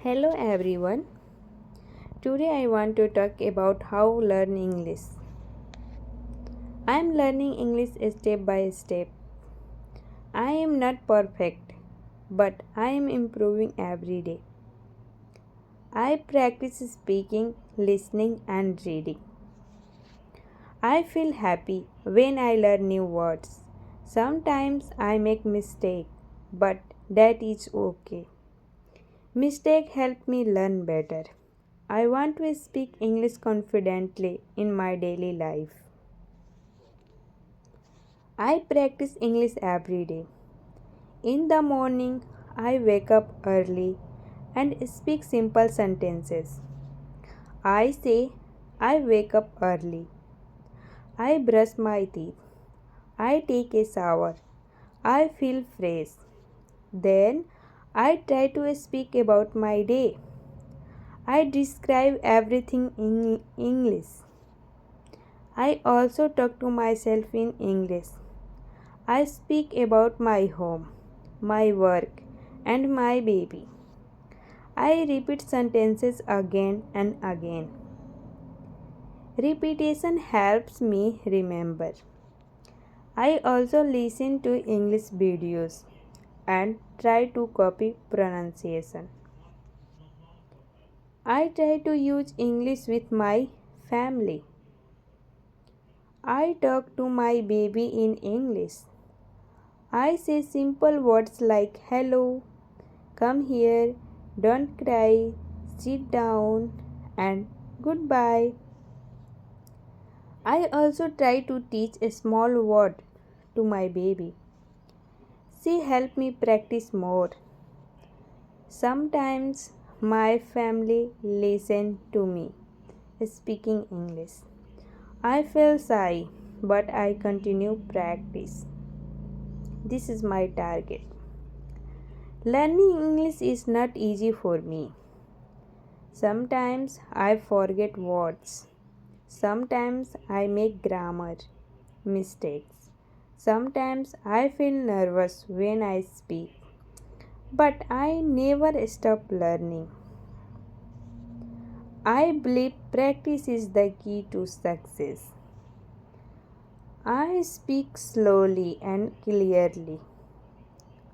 Hello everyone. Today I want to talk about how learn English. I am learning English step by step. I am not perfect, but I am improving every day. I practice speaking, listening and reading. I feel happy when I learn new words. Sometimes I make mistakes, but that is okay. Mistakes help me learn better. I want to speak English confidently in my daily life. I practice English every day. In the morning, I wake up early and speak simple sentences. I say, I wake up early. I brush my teeth. I take a shower. I feel fresh. Then I try to speak about my day. I describe everything in English. I also talk to myself in English. I speak about my home, my work, and my baby. I repeat sentences again and again. Repetition helps me remember. I also listen to English videos and try to copy pronunciation. I try to use English with my family. I talk to my baby in English. I say simple words like hello, come here, don't cry, sit down, and goodbye. I also try to teach a small word to my baby. She helped me practice more. Sometimes my family listen to me speaking English. I feel shy, but I continue practice. This is my target. Learning English is not easy for me. Sometimes I forget words. Sometimes I make grammar mistakes. Sometimes I feel nervous when I speak. But I never stop learning. I believe practice is the key to success. I speak slowly and clearly.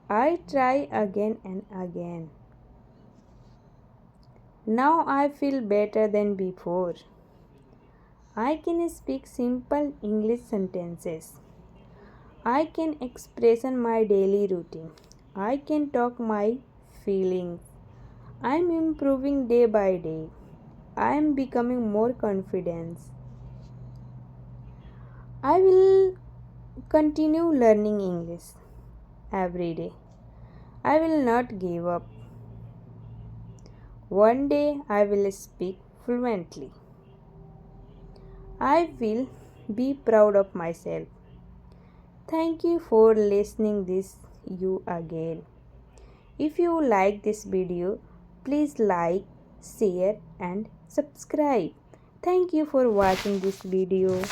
I try again and again. Now I feel better than before. I can speak simple English sentences. I can express my daily routine. I can talk my feelings. I am improving day by day. I am becoming more confident. I will continue learning English every day. I will not give up. One day I will speak fluently. I will be proud of myself. Thank you for listening this you again. If you like this video, please like, share and subscribe. Thank you for watching this video.